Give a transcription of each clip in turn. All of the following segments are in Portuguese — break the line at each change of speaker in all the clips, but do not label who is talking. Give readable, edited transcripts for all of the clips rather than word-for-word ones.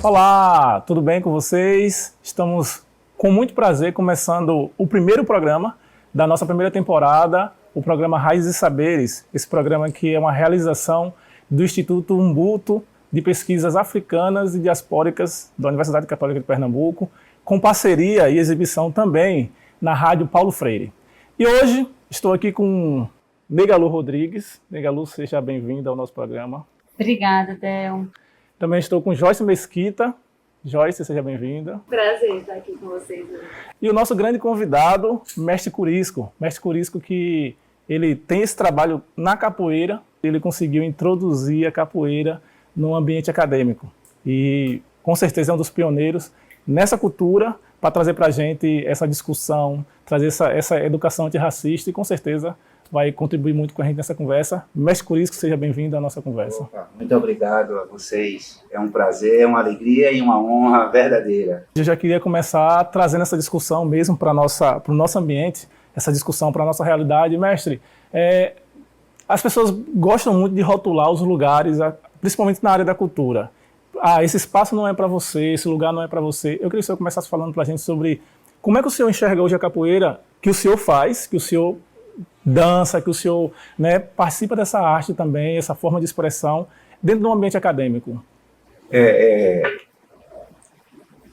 Olá, tudo bem com vocês? Estamos com muito prazer começando o primeiro programa da nossa primeira temporada, o programa Raízes e Saberes. Esse programa que é uma realização do Instituto Umbuto de Pesquisas Africanas e Diaspóricas da Universidade Católica de Pernambuco, com parceria e exibição também na Rádio Paulo Freire. E hoje estou aqui com Negalu Rodrigues. Negalu, seja bem-vinda ao nosso programa.
Obrigada, Theo.
Também estou com Joyce Mesquita. Joyce, seja bem-vinda.
Prazer estar aqui com vocês hoje.
E o nosso grande convidado, Mestre Curisco. Mestre Curisco, que ele tem esse trabalho na capoeira, ele conseguiu introduzir a capoeira no ambiente acadêmico. E com certeza é um dos pioneiros nessa cultura para trazer para a gente essa discussão, trazer essa educação antirracista e com certeza vai contribuir muito com a gente nessa conversa. Mestre Curisco, seja bem-vindo à nossa conversa.
Opa, muito obrigado a vocês. É um prazer, uma alegria e uma honra verdadeira.
Eu já queria começar trazendo essa discussão mesmo para o nosso ambiente, essa discussão para a nossa realidade. Mestre, as pessoas gostam muito de rotular os lugares, principalmente na área da cultura. Esse espaço não é para você, esse lugar não é para você. Eu queria que o senhor começasse falando para a gente sobre como é que o senhor enxerga hoje a capoeira que o senhor faz, que o senhor dança, que o senhor participa dessa arte também, essa forma de expressão, dentro do ambiente acadêmico.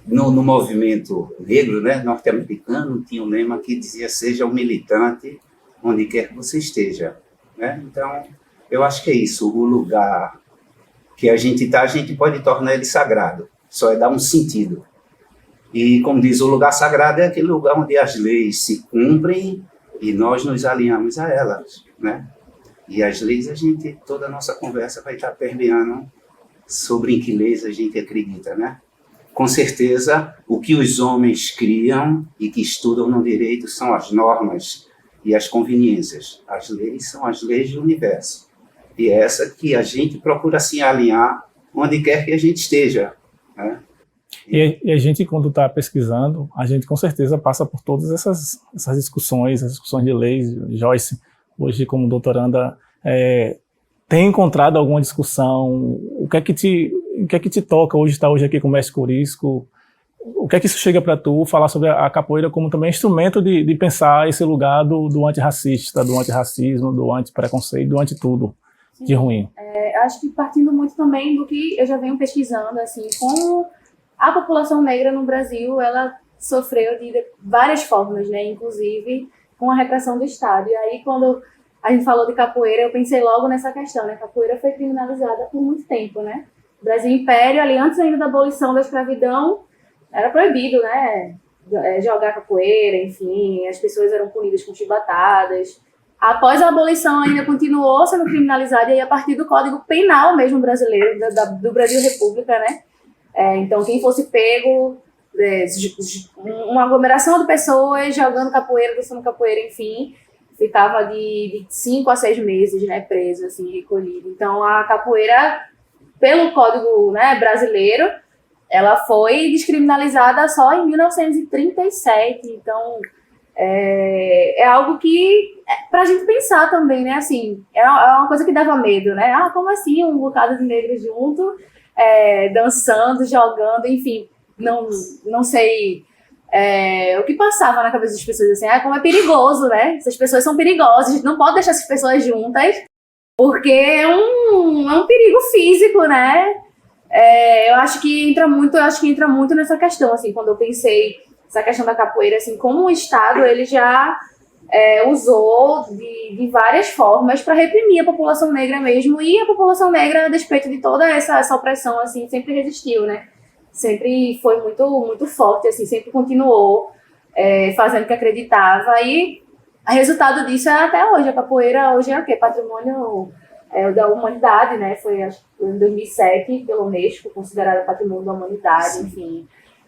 No movimento negro, norte-americano, tinha um lema que dizia: seja um militante onde quer que você esteja. Então, eu acho que é isso, o lugar que a gente está, a gente pode tornar ele sagrado, só é dar um sentido. E, como diz, o lugar sagrado é aquele lugar onde as leis se cumprem e nós nos alinhamos a elas, E as leis, toda a nossa conversa vai estar permeando sobre em que leis a gente acredita, Com certeza, o que os homens criam e que estudam no direito são as normas e as conveniências. As leis são as leis do universo. E é essa que a gente procura se alinhar onde quer que a gente esteja,
E a gente, quando está pesquisando, a gente com certeza passa por todas essas discussões, as discussões de leis. Joyce, hoje como doutoranda, tem encontrado alguma discussão? O que é que te toca hoje, estar hoje aqui com o Mestre Curisco? O que é que isso chega para tu, falar sobre a capoeira como também instrumento de pensar esse lugar do antirracista, do antirracismo, do antipreconceito, do anti-tudo de ruim?
Acho que partindo muito também do que eu já venho pesquisando, assim, como a população negra no Brasil, ela sofreu de várias formas, inclusive com a repressão do Estado. E aí, quando a gente falou de capoeira, eu pensei logo nessa questão, Capoeira foi criminalizada por muito tempo, O Brasil Império, ali antes ainda da abolição da escravidão, era proibido, jogar capoeira, enfim, as pessoas eram punidas com chibatadas. Após a abolição ainda continuou sendo criminalizada, e aí a partir do Código Penal mesmo brasileiro, do Brasil República, então quem fosse pego, uma aglomeração de pessoas jogando capoeira, dançando capoeira, enfim, ficava de 5 a 6 meses, preso, assim, recolhido. Então a capoeira, pelo Código brasileiro, ela foi descriminalizada só em 1937, então é algo que pra gente pensar também, assim, é uma coisa que dava medo, como assim um bocado de negros junto, dançando, jogando, enfim, não sei o que passava na cabeça das pessoas, assim, como é perigoso, essas pessoas são perigosas, a gente não pode deixar essas pessoas juntas, porque é um perigo físico, eu acho que entra muito nessa questão, assim, quando eu pensei essa questão da capoeira, assim, como o Estado, ele já usou de várias formas para reprimir a população negra mesmo, e a população negra, a despeito de toda essa opressão, assim, sempre resistiu, Sempre foi muito, muito forte, assim, sempre continuou fazendo o que acreditava, e o resultado disso é até hoje. A capoeira hoje é o quê? Patrimônio da humanidade, Foi, acho, em 2007, pela Unesco, considerada patrimônio da humanidade, enfim.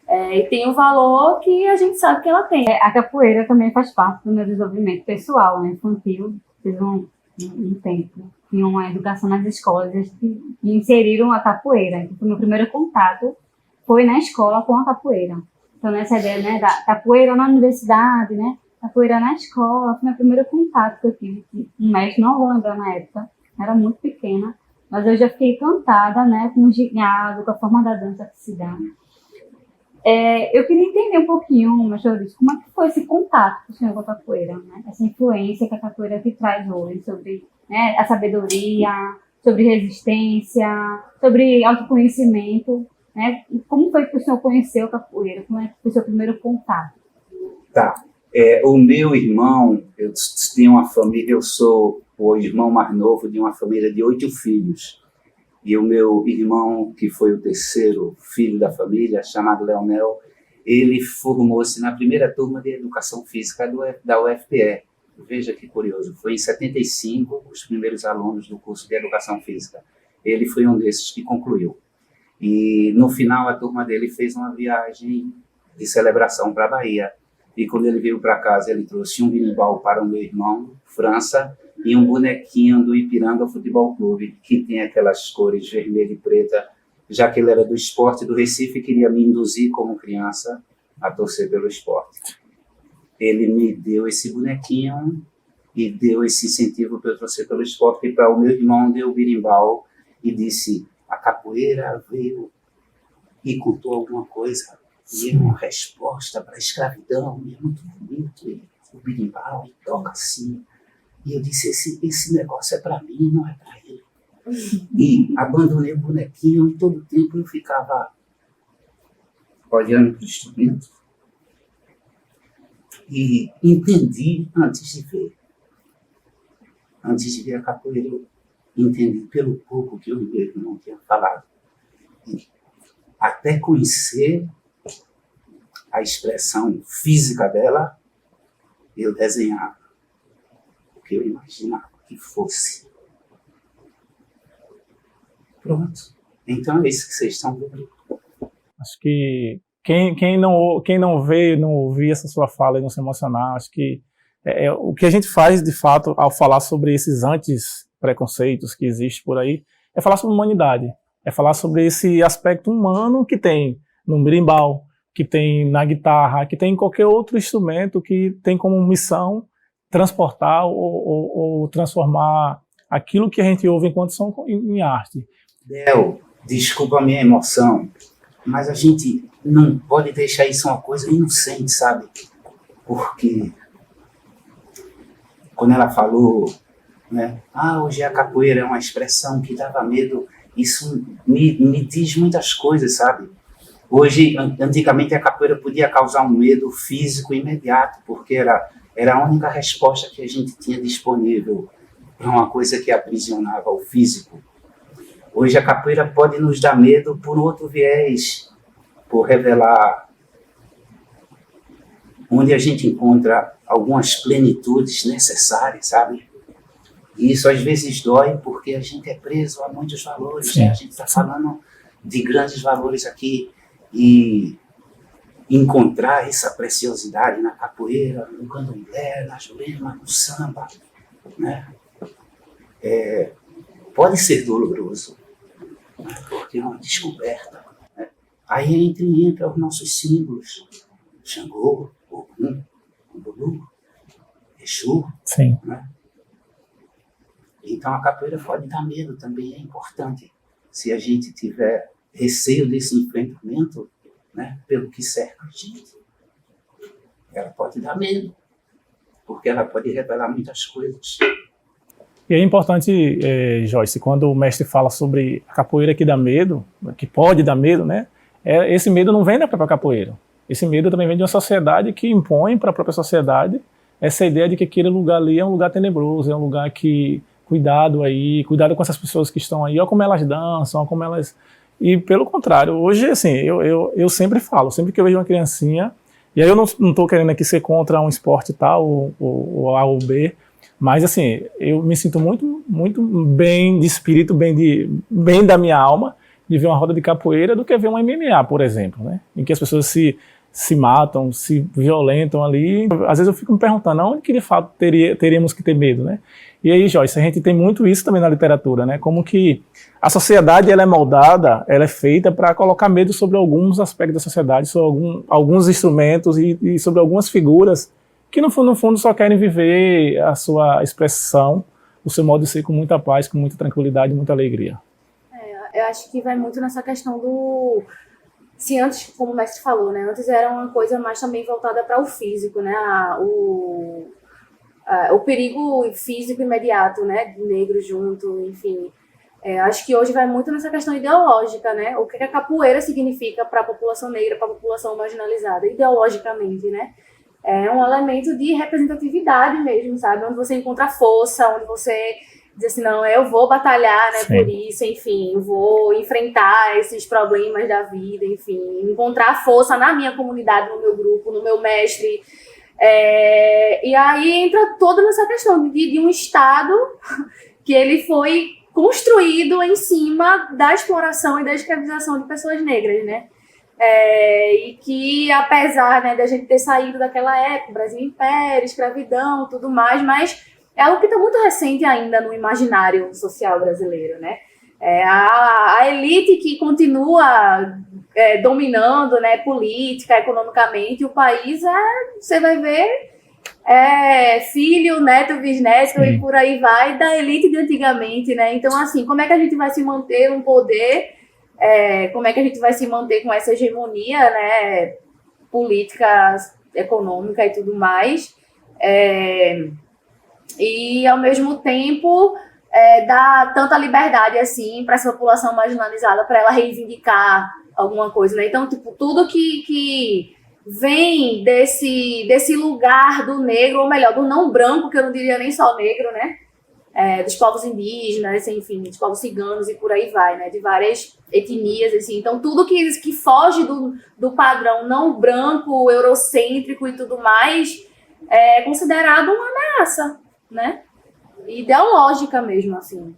E tem um valor que a gente sabe que ela tem.
A capoeira também faz parte do meu desenvolvimento pessoal, infantil. Tive um tempo, tinha uma educação nas escolas e inseriram a capoeira. Então, o meu primeiro contato foi na escola com a capoeira. Então, nessa ideia, da capoeira na universidade, capoeira na escola, foi meu primeiro contato que eu tive. Um mestre, não vou lembrar na época, era muito pequena, mas eu já fiquei encantada, né, com o gingado, com a forma da dança que se dá. Eu queria entender um pouquinho, Mestre Eurício, como é que foi esse contato com o senhor com a capoeira, né? Essa influência que a capoeira te traz hoje sobre, né, a sabedoria, sobre resistência, sobre autoconhecimento, né? E como foi que o senhor conheceu a capoeira? Como é que foi o seu primeiro contato?
Tá. O meu irmão, eu tenho uma família, eu sou o irmão mais novo de uma família de 8 filhos. E o meu irmão, que foi o terceiro filho da família, chamado Leonel, ele formou-se na primeira turma de Educação Física da UFPE. Veja que curioso, foi em 75 os primeiros alunos do curso de Educação Física. Ele foi um desses que concluiu. E no final a turma dele fez uma viagem de celebração para a Bahia. E quando ele veio para casa, ele trouxe um berimbau para o meu irmão, França, e um bonequinho do Ipiranga Futebol Clube, que tem aquelas cores vermelha e preta, já que ele era do esporte do Recife e queria me induzir como criança a torcer pelo esporte. Ele me deu esse bonequinho e deu esse incentivo para eu torcer pelo esporte, e para o meu irmão deu o berimbau e disse: a capoeira veio e contou alguma coisa, e é uma resposta para a escravidão, e é muito bonito, e o berimbau e toca assim. E eu disse, esse negócio é para mim, não é para ele. E abandonei o bonequinho e todo o tempo eu ficava olhando para o instrumento e entendi antes de ver. Antes de ver a capoeira, eu entendi pelo pouco que o meu irmão tinha falado. E até conhecer a expressão física dela, eu desenhava o que eu imaginava que fosse. Pronto. Então é isso que vocês estão vendo.
Acho que quem não vê, não ouvir essa sua fala e não se emocionar, acho que o que a gente faz, de fato, ao falar sobre esses antes-preconceitos que existem por aí, é falar sobre humanidade. É falar sobre esse aspecto humano que tem no berimbau, que tem na guitarra, que tem em qualquer outro instrumento que tem como missão transportar ou transformar aquilo que a gente ouve enquanto som em arte.
Del, desculpa a minha emoção, mas a gente não pode deixar isso uma coisa inocente, sabe? Porque quando ela falou, né, hoje a capoeira é uma expressão que dava medo, isso me diz muitas coisas, sabe? Hoje, antigamente a capoeira podia causar um medo físico imediato, porque era a única resposta que a gente tinha disponível para uma coisa que aprisionava o físico. Hoje a capoeira pode nos dar medo por outro viés, por revelar onde a gente encontra algumas plenitudes necessárias, sabe? E isso às vezes dói porque a gente é preso a muitos valores, né? A gente está falando de grandes valores aqui e encontrar essa preciosidade na capoeira, no candomblé, na jurema, no samba, né? Pode ser doloroso, né? Porque é uma descoberta, né? Aí entra os nossos símbolos, Xangô, Ogum, Bulu, Exu, né? Então a capoeira pode dar medo também, é importante. Se a gente tiver receio desse enfrentamento, né, pelo que cerca a gente, ela pode dar medo, porque ela pode revelar muitas coisas.
E é importante, Joyce, quando o mestre fala sobre a capoeira que dá medo, que pode dar medo, né, esse medo não vem da própria capoeira. Esse medo também vem de uma sociedade que impõe para a própria sociedade essa ideia de que aquele lugar ali é um lugar tenebroso, é um lugar que, cuidado com essas pessoas que estão aí, olha como elas dançam, olha como elas... E pelo contrário, hoje, assim, eu sempre falo, sempre que eu vejo uma criancinha, e aí eu não estou querendo aqui ser contra um esporte tal, ou A ou B, mas assim, eu me sinto muito, muito bem de espírito, bem da minha alma, de ver uma roda de capoeira do que ver um MMA, por exemplo, né? Em que as pessoas se matam, se violentam ali. Às vezes eu fico me perguntando, onde que de fato teríamos que ter medo, né? E aí, Joyce, a gente tem muito isso também na literatura, né? Como que a sociedade ela é moldada, ela é feita para colocar medo sobre alguns aspectos da sociedade, sobre alguns instrumentos e sobre algumas figuras que no fundo só querem viver a sua expressão, o seu modo de ser com muita paz, com muita tranquilidade e muita alegria.
eu acho que vai muito nessa questão do... Se antes, como o mestre falou, né? Antes era uma coisa mais também voltada para o físico, né? O perigo físico imediato, né? De negro junto, enfim. Acho que hoje vai muito nessa questão ideológica, né? O que a capoeira significa para a população negra, para a população marginalizada, ideologicamente, né? É um elemento de representatividade mesmo, sabe? Onde você encontra força, onde você diz assim, não, eu vou batalhar, né, por isso, enfim, vou enfrentar esses problemas da vida, enfim, encontrar força na minha comunidade, no meu grupo, no meu mestre. E aí entra toda nessa questão de um Estado que ele foi construído em cima da exploração e da escravização de pessoas negras, né? E que, apesar, né, da gente ter saído daquela época, Brasil Império, escravidão, tudo mais, mas é algo que está muito recente ainda no imaginário social brasileiro, né? A elite que continua dominando, né, política, economicamente, o país, você vai ver, filho, neto, bisneto, sim, e por aí vai, da elite de antigamente, né? Então, assim, como é que a gente vai se manter no poder? Como é que a gente vai se manter com essa hegemonia, né, política, econômica e tudo mais? E, ao mesmo tempo, dar tanta liberdade assim para essa população marginalizada, para ela reivindicar alguma coisa, né? Então, tipo, tudo que vem desse lugar do negro, ou melhor, do não branco, que eu não diria nem só negro, né? Dos povos indígenas, enfim, dos povos ciganos e por aí vai, né? De várias etnias, assim. Então, tudo que foge do padrão não branco, eurocêntrico e tudo mais, é considerado uma ameaça, né? Ideológica mesmo, assim.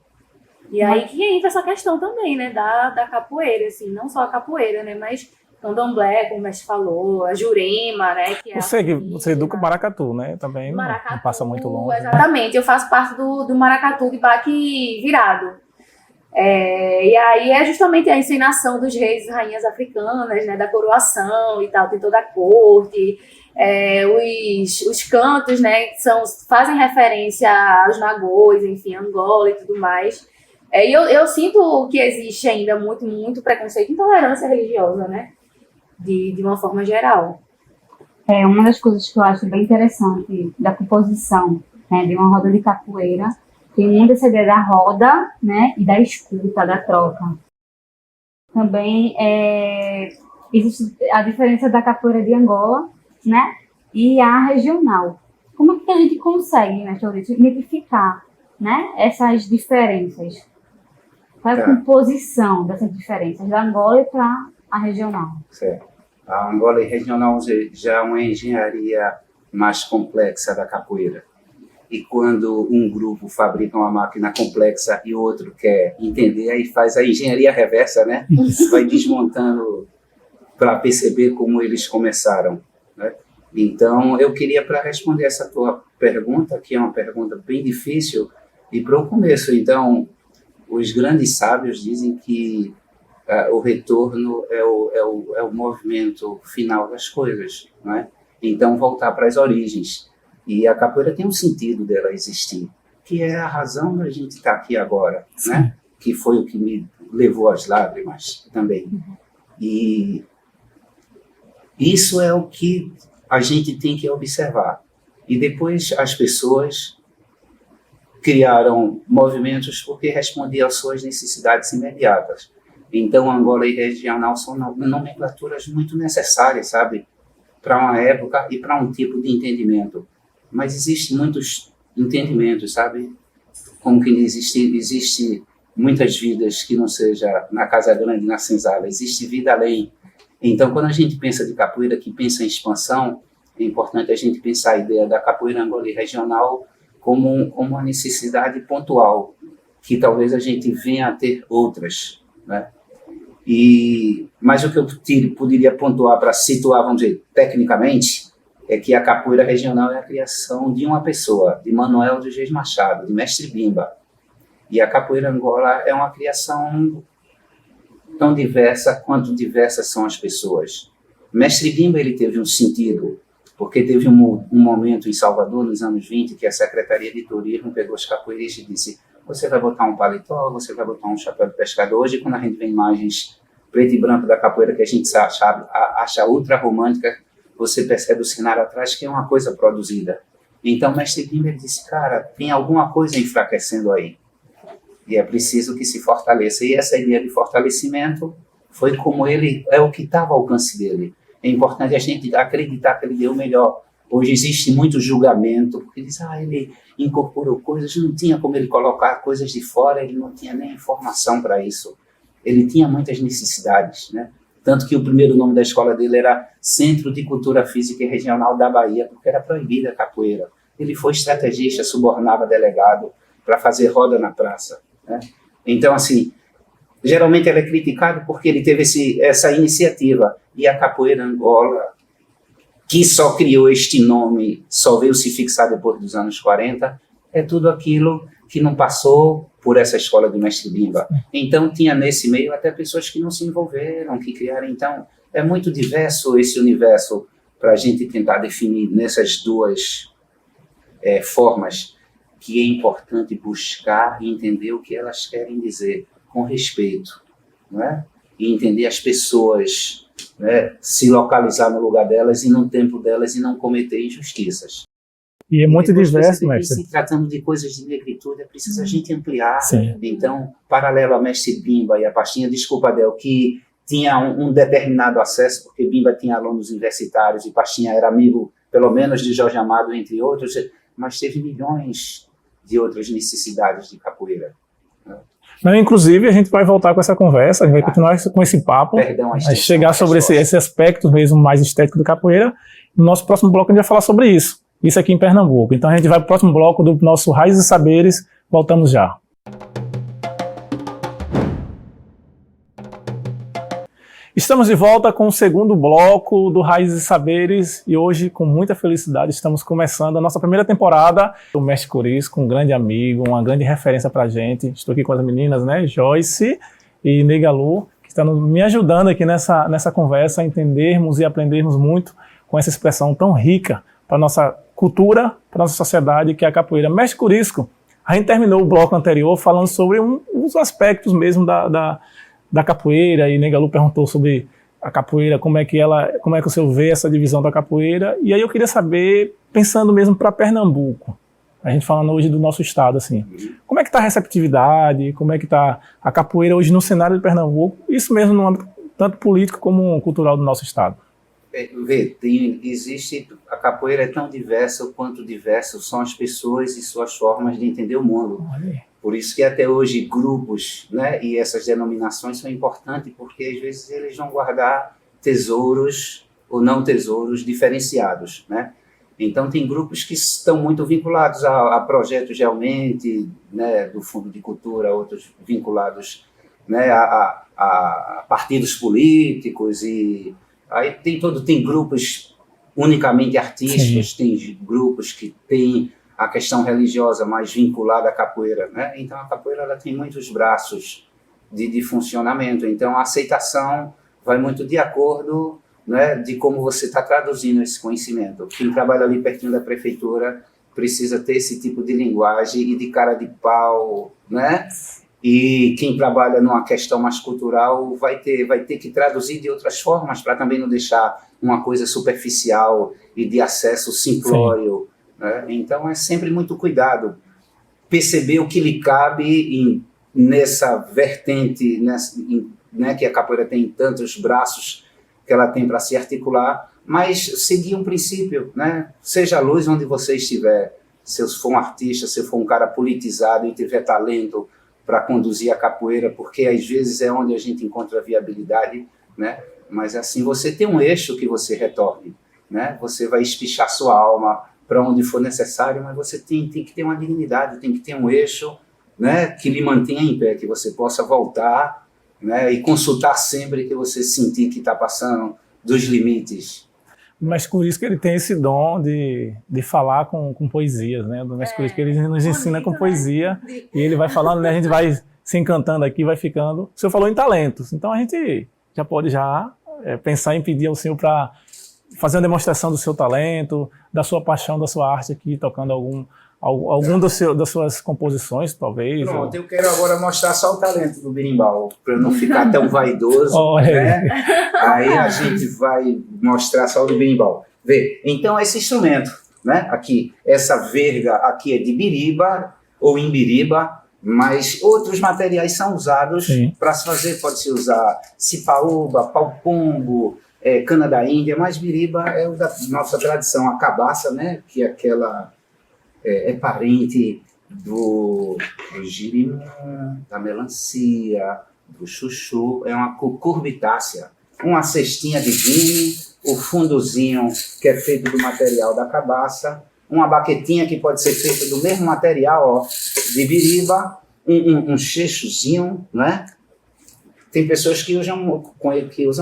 E aí que entra essa questão também, né? Da capoeira, assim. Não só a capoeira, né? Mas candomblé, como o mestre falou, a Jurema, né? Que
você educa o maracatu, né? Também maracatu, não passa muito longe.
Exatamente. Né? Eu faço parte do maracatu de baque virado. E aí é justamente a encenação dos reis e rainhas africanas, né? Da coroação e tal. Tem toda a corte. Os cantos, né, fazem referência aos nagôs, enfim, Angola e tudo mais. Eu sinto que existe ainda muito, muito preconceito e intolerância religiosa, né, de uma forma geral.
Uma das coisas que eu acho bem interessante da composição, né, de uma roda de capoeira, tem muito essa ideia da roda, né, e da escuta, da troca. Também existe a diferença da capoeira de Angola, né? E a regional. Como é que a gente consegue, né, identificar, né, essas diferenças? Qual é a composição dessas diferenças da Angola e para a regional?
Certo. A Angola e regional já é uma engenharia mais complexa da capoeira. E quando um grupo fabrica uma máquina complexa e o outro quer entender, aí faz a engenharia reversa, né? Vai desmontando para perceber como eles começaram. Né? Então, eu queria, para responder essa tua pergunta, que é uma pergunta bem difícil, e para o começo, então, os grandes sábios dizem que o retorno é o movimento final das coisas, né? Então, voltar para as origens. E a capoeira tem um sentido dela existir, que é a razão da gente estar aqui agora, né? Que foi o que me levou às lágrimas também. E isso é o que a gente tem que observar. E depois as pessoas criaram movimentos porque respondiam às suas necessidades imediatas. Então, Angola e regional são nomenclaturas muito necessárias, sabe? Para uma época e para um tipo de entendimento. Mas existem muitos entendimentos, sabe? Como que existe muitas vidas que não seja na Casa Grande, na senzala. Existe vida além. Então, quando a gente pensa de capoeira, que pensa em expansão, é importante a gente pensar a ideia da capoeira Angola e regional como uma necessidade pontual, que talvez a gente venha a ter outras, né? Mas o que eu poderia pontuar para situar, vamos dizer, tecnicamente, é que a capoeira regional é a criação de uma pessoa, de Manuel de Reis Machado, de Mestre Bimba. E a capoeira Angola é uma criação tão diversa quanto diversas são as pessoas. Mestre Bimba, ele teve um sentido, porque teve um momento em Salvador, nos anos 20, que a Secretaria de Turismo pegou os capoeiristas e disse: você vai botar um paletó, você vai botar um chapéu de pescador. Hoje, quando a gente vê imagens preto e branco da capoeira, que a gente acha ultra romântica, você percebe o cenário atrás, que é uma coisa produzida. Então, o mestre Bimba disse, cara, tem alguma coisa enfraquecendo aí. E é preciso que se fortaleça. E essa ideia de fortalecimento foi como ele, é o que estava ao alcance dele. É importante a gente acreditar que ele deu o melhor. Hoje existe muito julgamento, porque diz, ele incorporou coisas, não tinha como ele colocar coisas de fora, ele não tinha nem informação para isso. Ele tinha muitas necessidades, né? Tanto que o primeiro nome da escola dele era Centro de Cultura Física e Regional da Bahia, porque era proibida a capoeira. Ele foi estrategista, subornava delegado para fazer roda na praça, né? Então, assim, geralmente ele é criticado porque ele teve essa iniciativa. E a capoeira Angola, que só criou este nome, só veio se fixar depois dos anos 40, é tudo aquilo que não passou por essa escola de mestre Bimba. Então, tinha nesse meio até pessoas que não se envolveram, que criaram. Então, é muito diverso esse universo para a gente tentar definir nessas duas formas, que é importante buscar e entender o que elas querem dizer, com respeito, não é? E entender as pessoas, né? Se localizar no lugar delas e no tempo delas e não cometer injustiças.
E é muito diverso, mestre.
Se tratando de coisas de negritude, é preciso a gente ampliar.
Sim.
Então, paralelo a mestre Bimba e a pastinha de Escovadel, que tinha um determinado acesso, porque Bimba tinha alunos universitários e pastinha era amigo, pelo menos, de Jorge Amado, entre outros, mas teve milhões de outras necessidades de capoeira.
Não, inclusive, a gente vai voltar com essa conversa, a gente vai continuar com esse papo, a chegar sobre esse aspecto mesmo mais estético do capoeira. No nosso próximo bloco a gente vai falar sobre isso aqui em Pernambuco. Então a gente vai para o próximo bloco do nosso Raízes e Saberes, voltamos já. Estamos de volta com o segundo bloco do Raízes e Saberes e hoje, com muita felicidade, estamos começando a nossa primeira temporada do Mestre Corisco, um grande amigo, uma grande referência pra gente. Estou aqui com as meninas, né, Joyce e Negalu, que estão me ajudando aqui nessa conversa a entendermos e aprendermos muito com essa expressão tão rica para nossa cultura, para nossa sociedade, que é a capoeira. Mestre Corisco, a gente terminou o bloco anterior falando sobre uns aspectos mesmo da capoeira, e Negalu perguntou sobre a capoeira, como é que o senhor vê essa divisão da capoeira, e aí eu queria saber, pensando mesmo para Pernambuco, a gente falando hoje do nosso estado, assim, como é que está a receptividade, como é que está a capoeira hoje no cenário de Pernambuco, isso mesmo no âmbito tanto político como cultural do nosso estado?
A capoeira é tão diversa quanto diversas são as pessoas e suas formas de entender o mundo. Por isso que até hoje grupos, né, e essas denominações são importantes, porque às vezes eles vão guardar tesouros ou não tesouros diferenciados, né? Então tem grupos que estão muito vinculados a projetos realmente, né, do Fundo de Cultura, outros vinculados, né, a partidos políticos, e aí tem grupos unicamente artísticos. Sim. Tem grupos que têm a questão religiosa mais vinculada à capoeira, né? Então a capoeira ela tem muitos braços de funcionamento, então a aceitação vai muito de acordo, né, de como você está traduzindo esse conhecimento. Quem trabalha ali pertinho da prefeitura precisa ter esse tipo de linguagem e de cara de pau, né? E quem trabalha numa questão mais cultural vai ter que traduzir de outras formas para também não deixar uma coisa superficial e de acesso simplório. Né? Então é sempre muito cuidado, perceber o que lhe cabe nessa vertente, né, que a capoeira tem tantos braços que ela tem para se articular, mas seguir um princípio, né? Seja a luz onde você estiver, se eu for um artista, se eu for um cara politizado e tiver talento para conduzir a capoeira, porque às vezes é onde a gente encontra viabilidade, né? Mas assim, você tem um eixo que você retorne, né? Você vai espichar sua alma para onde for necessário, mas você tem que ter uma dignidade, tem que ter um eixo, né, que lhe mantenha em pé, que você possa voltar, né, e consultar sempre que você sentir que está passando dos limites.
Mas por isso que ele tem esse dom de falar com poesias, né? Do Mestre Corisco, ele nos ensina com poesia, né? E ele vai falando, né? A gente vai se encantando aqui, vai ficando. O senhor falou em talentos, então a gente já pode pensar em pedir ao senhor para fazer uma demonstração do seu talento, da sua paixão, da sua arte aqui, tocando algum das suas composições, talvez?
Pronto, eu quero agora mostrar só o talento do berimbau, para não ficar tão vaidoso,
Olha
né? Aí a gente vai mostrar só o do berimbau. Vê, então esse instrumento, né? Aqui, essa verga aqui é de biriba ou imbiriba, mas outros materiais são usados para se fazer, pode-se usar cipaúba, pau-pombo, cana da Índia, mas biriba é o da nossa tradição, a cabaça, né? Que é aquela... é parente do girimum, da melancia, do chuchu, é uma cucurbitácea. Uma cestinha de vinho, o fundozinho que é feito do material da cabaça, uma baquetinha que pode ser feita do mesmo material, ó, de biriba, um cheixozinho, né? Tem pessoas que usam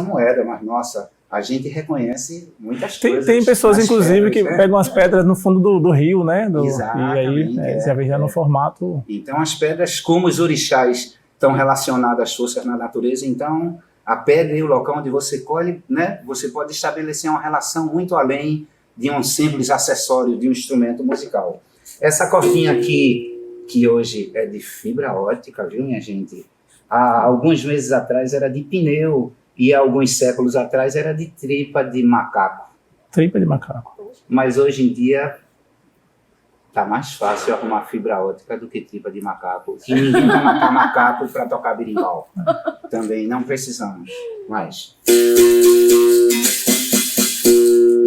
moeda, mas nossa... A gente reconhece muitas coisas.
Tem pessoas, inclusive,
pedras,
que
né?
pegam as pedras no fundo do rio, né?
Exatamente.
E aí você vê já no formato...
Então, as pedras, como os orixás estão relacionados às forças na natureza, então, a pedra e o local onde você colhe, né? Você pode estabelecer uma relação muito além de um simples acessório de um instrumento musical. Essa cordinha aqui, que hoje é de fibra ótica, viu, minha gente? Há alguns meses atrás era de pneu, e há alguns séculos atrás era de tripa de macaco.
Tripa de macaco.
Mas hoje em dia está mais fácil arrumar fibra ótica do que tripa de macaco. E ninguém vai matar macaco para tocar berimbau. Também não precisamos mais.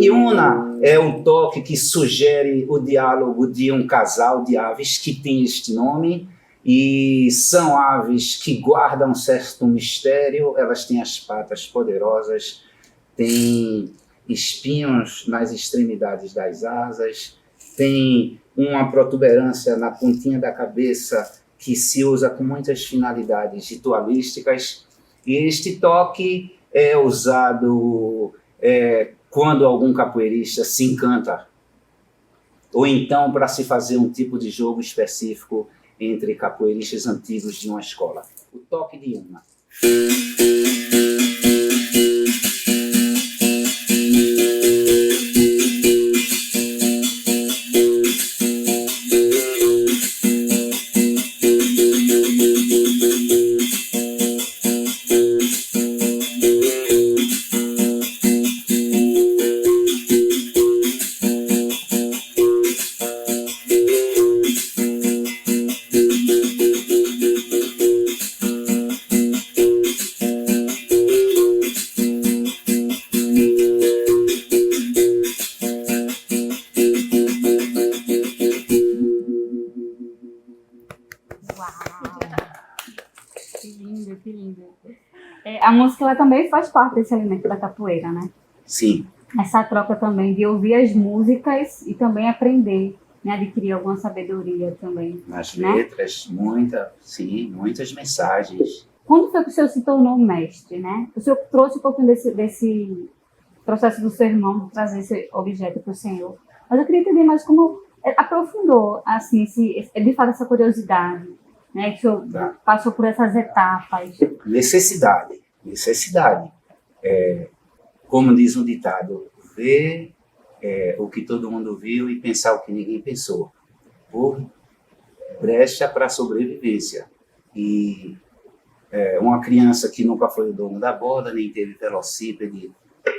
Iuna é um toque que sugere o diálogo de um casal de aves que tem este nome. E são aves que guardam um certo mistério, elas têm as patas poderosas, têm espinhos nas extremidades das asas, têm uma protuberância na pontinha da cabeça que se usa com muitas finalidades ritualísticas. E este toque é usado quando algum capoeirista se encanta, ou então para se fazer um tipo de jogo específico entre capoeiristas antigos de uma escola. O toque de Iuna.
Que lindo. A música ela também faz parte desse elemento da capoeira, né?
Sim.
Essa troca também de ouvir as músicas e também aprender, né? Adquirir alguma sabedoria também.
Nas
né?
letras, muitas mensagens.
Quando foi que o senhor se tornou mestre, né? O senhor trouxe um pouquinho desse processo do seu irmão de trazer esse objeto para o senhor. Mas eu queria entender mais como aprofundou, assim, de fato, essa curiosidade, né? Que o senhor passou por essas etapas.
Necessidade. Como diz um ditado, ver o que todo mundo viu e pensar o que ninguém pensou. Por brecha para a sobrevivência. E uma criança que nunca foi o dono da bola, nem teve velocípede,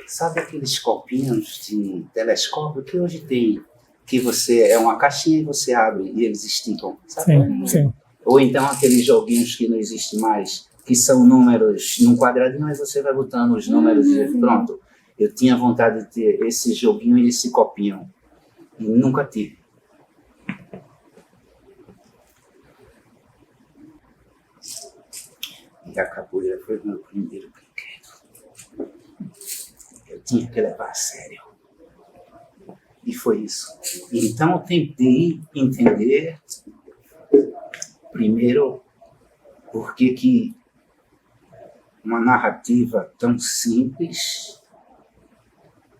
sabe aqueles copinhos de telescópio que hoje tem, que você é uma caixinha e você abre e eles esticam, sabe?
Sim.
Ou então aqueles joguinhos que não existem mais, que são números num quadradinho, aí você vai botando os números e pronto. Eu tinha vontade de ter esse joguinho e esse copinho, e nunca tive. E a capoeira foi o meu primeiro brinquedo. Eu tinha que levar a sério. E foi isso. Então eu tentei entender, primeiro, por que uma narrativa tão simples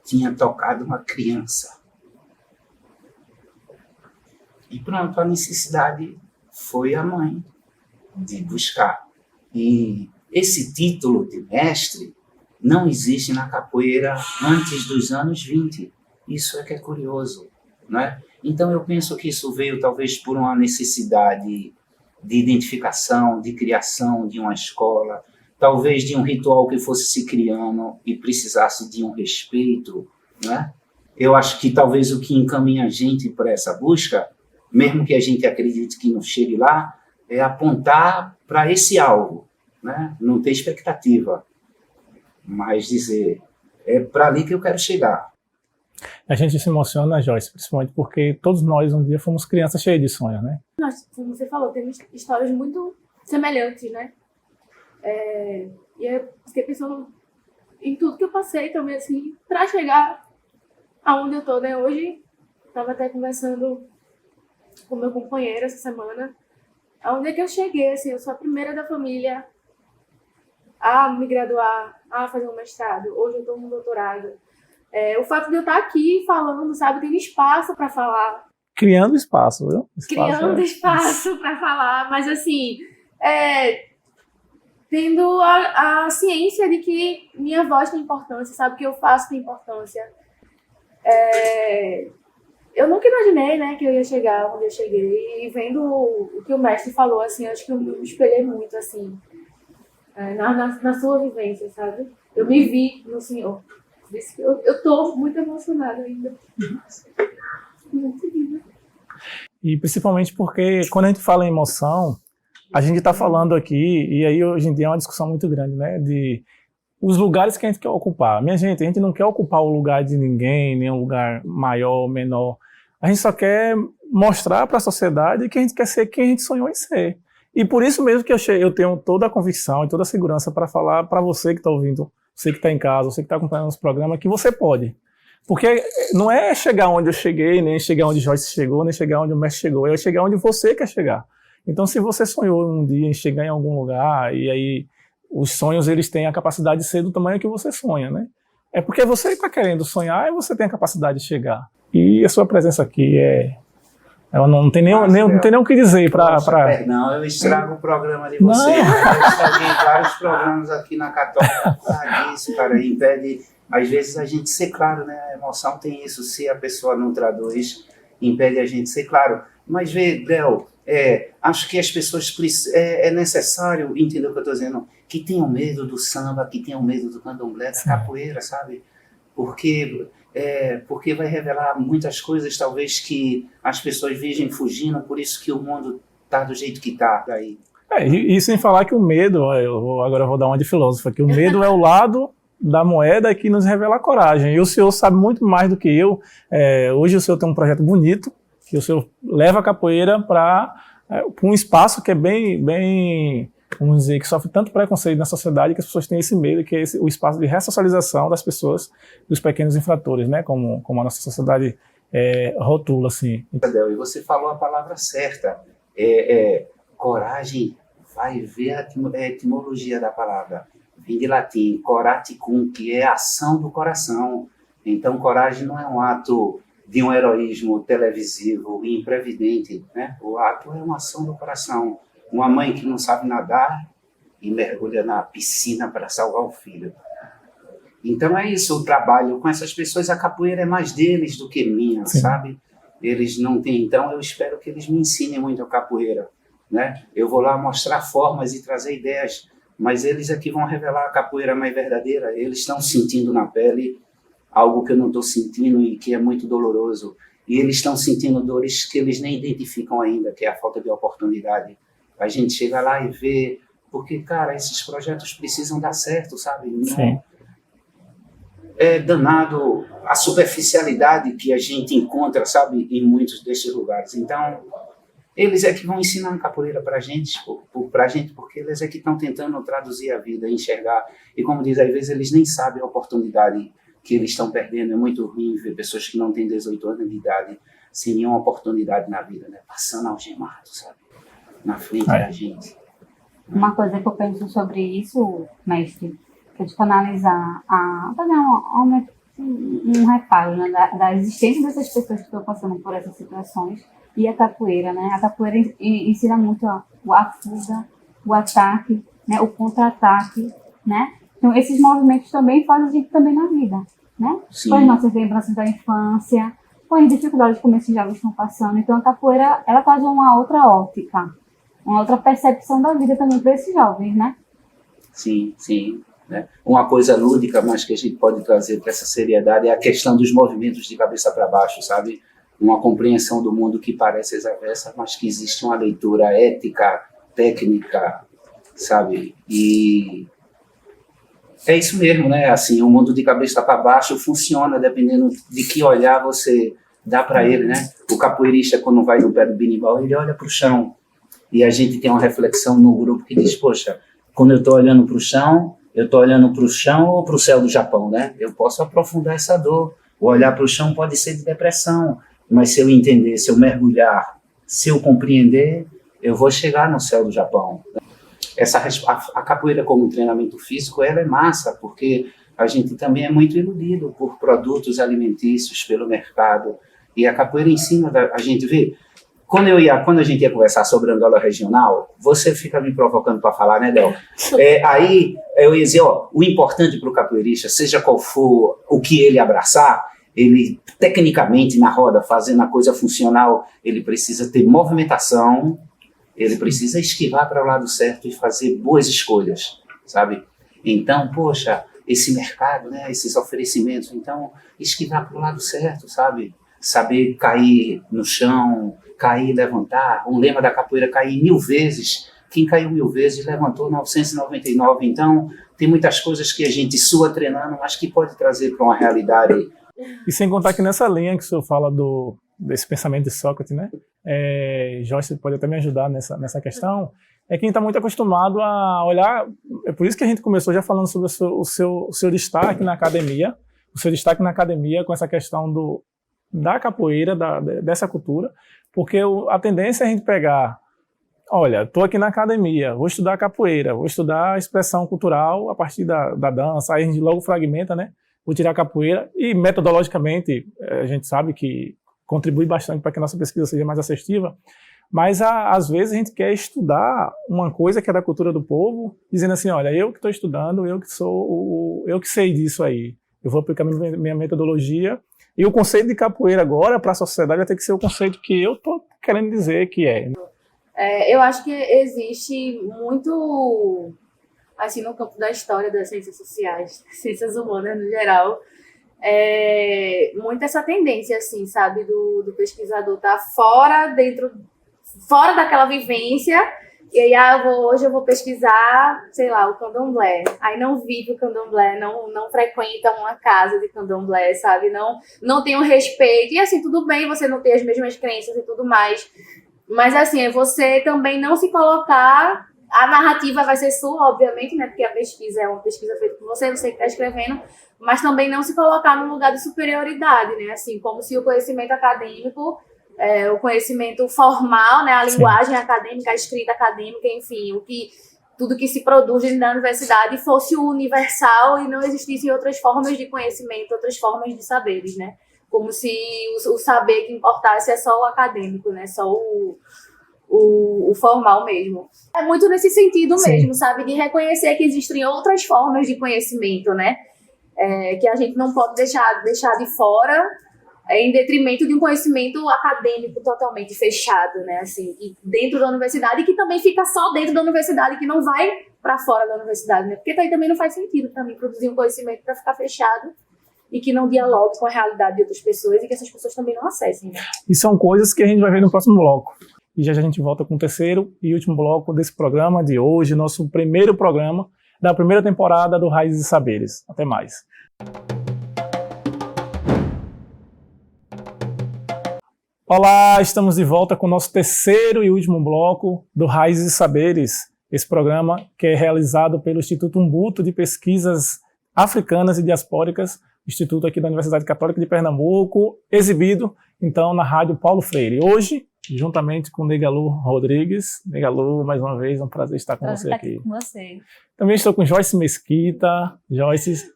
tinha tocado uma criança. E pronto, a necessidade foi a mãe de buscar. E esse título de mestre não existe na capoeira antes dos anos 20. Isso é que é curioso, não é? Então, eu penso que isso veio talvez por uma necessidade de identificação, de criação de uma escola, talvez de um ritual que fosse se criando e precisasse de um respeito, né? Eu acho que talvez o que encaminha a gente para essa busca, mesmo que a gente acredite que não chegue lá, é apontar para esse alvo, né? Não ter expectativa, mas dizer, é para ali que eu quero chegar.
A gente se emociona, Joyce, principalmente porque todos nós um dia fomos crianças cheias de sonhos, né?
Nós, como você falou, temos histórias muito semelhantes, né? E eu fiquei pensando em tudo que eu passei também, assim, para chegar aonde eu tô, né? Hoje, estava até conversando com meu companheiro essa semana, aonde é que eu cheguei, assim, eu sou a primeira da família a me graduar, a fazer um mestrado. Hoje eu estou no doutorado. O fato de eu estar aqui falando, sabe, tendo espaço para falar.
Criando espaço, viu?
Criando espaço para falar, mas assim, tendo a ciência de que minha voz tem importância, sabe, o que eu faço tem importância. Eu nunca imaginei, né, que eu ia chegar onde eu cheguei, e vendo o que o mestre falou, assim, acho que eu me espelhei muito, assim, na sua vivência, sabe? Eu me vi no senhor. Por isso que eu tô muito emocionada ainda. Muito linda.
E principalmente porque quando a gente fala em emoção, a gente está falando aqui, e aí hoje em dia é uma discussão muito grande, né, de os lugares que a gente quer ocupar. Minha gente, a gente não quer ocupar o lugar de ninguém, nem um lugar maior ou menor. A gente só quer mostrar para a sociedade que a gente quer ser quem a gente sonhou em ser. E por isso mesmo que eu tenho toda a convicção e toda a segurança para falar para você que está ouvindo, você que está em casa, você que está acompanhando esse programa, que você pode. Porque não é chegar onde eu cheguei, nem chegar onde Joyce chegou, nem chegar onde o mestre chegou, é chegar onde você quer chegar. Então, se você sonhou um dia em chegar em algum lugar, e aí os sonhos eles têm a capacidade de ser do tamanho que você sonha, né? É porque você está querendo sonhar e você tem a capacidade de chegar. E a sua presença aqui ela não tem nem o que dizer para.
Não, eu estrago o programa de vocês. Eu estraguei vários programas aqui na Católica. Isso, cara, impede. Às vezes a gente ser claro, né? A emoção tem isso. Se a pessoa não traduz, impede a gente ser claro. Mas vê, Del, acho que as pessoas é necessário entender o que eu estou dizendo, que tenham medo do samba, que tenham medo do candomblé, da capoeira, sabe? Porque vai revelar muitas coisas, talvez, que as pessoas vejam fugindo, por isso que o mundo está do jeito que está.
E sem falar que o medo, agora eu vou dar uma de filósofo aqui, o medo é o lado da moeda que nos revela a coragem. E o senhor sabe muito mais do que eu. Hoje o senhor tem um projeto bonito, que o senhor leva a capoeira para um espaço que é bem, vamos dizer, que sofre tanto preconceito na sociedade, que as pessoas têm esse medo, que é o espaço de ressocialização das pessoas, dos pequenos infratores, né? Como a nossa sociedade rotula, assim.
E você falou a palavra certa. Coragem, vai ver a etimologia da palavra. Vem de latim, coraticum, que é ação do coração. Então, coragem não é um ato de um heroísmo televisivo e imprevidente, né? O ato é uma ação do coração. Uma mãe que não sabe nadar e mergulha na piscina para salvar o filho. Então é isso, o trabalho com essas pessoas, a capoeira é mais deles do que minha, Sim. Sabe? Eles não têm, então eu espero que eles me ensinem muito a capoeira, né? Eu vou lá mostrar formas e trazer ideias, mas eles aqui vão revelar a capoeira mais verdadeira. Eles estão sentindo na pele algo que eu não estou sentindo e que é muito doloroso. E eles estão sentindo dores que eles nem identificam ainda, que é a falta de oportunidade. A gente chega lá e vê, porque, cara, esses projetos precisam dar certo, sabe? Não, é danado a superficialidade que a gente encontra, sabe, em muitos desses lugares. Então, eles é que vão ensinar a capoeira pra gente, porque eles é que estão tentando traduzir a vida, enxergar. E como diz, às vezes eles nem sabem a oportunidade que eles estão perdendo. É muito ruim ver pessoas que não têm 18 anos de idade sem nenhuma oportunidade na vida, né? Passando algemado, sabe? Na frente da gente.
Uma coisa que eu penso sobre isso, mestre, que é tipo analisar, fazer um reparo, né, da existência dessas pessoas que estão passando por essas situações e a capoeira, né? A capoeira ensina muito a fuga, o ataque, né, o contra-ataque, né? Então esses movimentos também fazem a gente também na vida, né? Com as nossas lembranças da infância, com as dificuldades que esses jovens estão passando. Então a capoeira, ela traz uma outra ótica, uma outra percepção da vida também para esses jovens, né?
Sim, sim. Né? Uma coisa lúdica, mas que a gente pode trazer para essa seriedade é a questão dos movimentos de cabeça para baixo, sabe? Uma compreensão do mundo que parece exavessa, mas que existe uma leitura ética, técnica, sabe? E é isso mesmo, né? Assim, o mundo de cabeça para baixo funciona dependendo de que olhar você dá para ele, né? O capoeirista, quando vai no pé do berimbau, ele olha para o chão. E a gente tem uma reflexão no grupo que diz, poxa, quando eu estou olhando para o chão, eu estou olhando para o chão ou para o céu do Japão, né? Eu posso aprofundar essa dor. O olhar para o chão pode ser de depressão, mas se eu entender, se eu mergulhar, se eu compreender, eu vou chegar no céu do Japão. A capoeira como treinamento físico, ela é massa, porque a gente também é muito iludido por produtos alimentícios, pelo mercado. E a capoeira ensina, a gente vê... Quando a gente ia conversar sobre Angola regional, você fica me provocando para falar, né, Del? Aí eu ia dizer, ó, o importante para o capoeirista, seja qual for o que ele abraçar, ele, tecnicamente, na roda, fazendo a coisa funcional, ele precisa ter movimentação, ele precisa esquivar para o lado certo e fazer boas escolhas, sabe? Então, poxa, esse mercado, né, esses oferecimentos, então, esquivar para o lado certo, sabe? Saber cair no chão, cair e levantar. O lema da capoeira, cair 1000 vezes. Quem caiu 1000 vezes levantou 999. Então, tem muitas coisas que a gente sua treinando, mas que pode trazer para uma realidade.
E sem contar que nessa linha que o senhor fala desse pensamento de Sócrates, né? Joyce pode até me ajudar nessa questão, é quem está muito acostumado a olhar, é por isso que a gente começou já falando sobre o seu destaque na academia, com essa questão da capoeira, dessa cultura, porque a tendência é a gente pegar, olha, estou aqui na academia, vou estudar capoeira, vou estudar a expressão cultural a partir da dança, aí a gente logo fragmenta, né? Vou tirar a capoeira e metodologicamente a gente sabe que contribui bastante para que a nossa pesquisa seja mais assertiva, mas às vezes a gente quer estudar uma coisa que é da cultura do povo, dizendo assim, olha, eu que estou estudando, eu que sei disso aí, eu vou aplicar minha metodologia, e o conceito de capoeira agora para a sociedade vai ter que ser o conceito que eu estou querendo dizer que é.
Eu acho que existe muito, assim, no campo da história das ciências sociais, ciências humanas no geral, muito essa tendência, assim, sabe, do pesquisador estar fora daquela vivência, e aí hoje eu vou pesquisar, sei lá, o candomblé. Aí não vive o candomblé, não frequenta uma casa de candomblé, sabe? Não tem um respeito. E assim, tudo bem você não ter as mesmas crenças e tudo mais, mas assim, é você também não se colocar... A narrativa vai ser sua, obviamente, né? Porque a pesquisa é uma pesquisa feita por você que está escrevendo, mas também não se colocar num lugar de superioridade, né? Assim, como se o conhecimento acadêmico, o conhecimento formal, né? A linguagem acadêmica, a escrita acadêmica, enfim, tudo que se produz dentro da universidade fosse universal e não existissem outras formas de conhecimento, outras formas de saberes, né? Como se o saber que importasse é só o acadêmico, né? Só o formal mesmo. É muito nesse sentido mesmo, sabe? De reconhecer que existem outras formas de conhecimento, né? Que a gente não pode deixar de fora em detrimento de um conhecimento acadêmico totalmente fechado, né? Assim, e dentro da universidade, que também fica só dentro da universidade, que não vai para fora da universidade, né? Porque aí também não faz sentido para mim produzir um conhecimento para ficar fechado e que não dialogue com a realidade de outras pessoas e que essas pessoas também não acessem, né?
E são coisas que a gente vai ver no próximo bloco. E já a gente volta com o terceiro e último bloco desse programa de hoje, nosso primeiro programa da primeira temporada do Raízes e Saberes. Até mais. Olá, estamos de volta com o nosso terceiro e último bloco do Raízes e Saberes, esse programa que é realizado pelo Instituto Umbuto de Pesquisas Africanas e Diaspóricas, instituto aqui da Universidade Católica de Pernambuco, exibido então na Rádio Paulo Freire. Hoje, juntamente com Negalu Rodrigues. Negalu, mais uma vez, é um prazer estar com você aqui.
Com você.
Também estou com Joyce Mesquita. Joyce.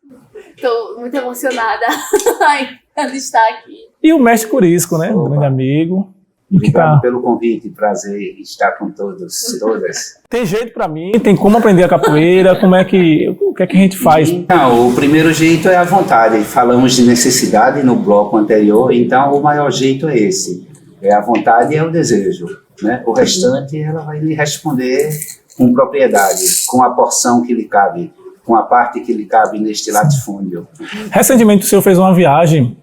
Estou muito emocionada de estar aqui.
E o Mestre Curisco, né? Um grande amigo.
Obrigado pelo convite, prazer estar com todos, todas.
Tem jeito para mim, tem como aprender a capoeira, o que é que a gente faz?
Então, o primeiro jeito é a vontade. Falamos de necessidade no bloco anterior, então o maior jeito é esse. É a vontade e é o desejo, né? O restante ela vai lhe responder com propriedade, com a porção que lhe cabe, com a parte que lhe cabe neste latifúndio.
Recentemente o senhor fez uma viagem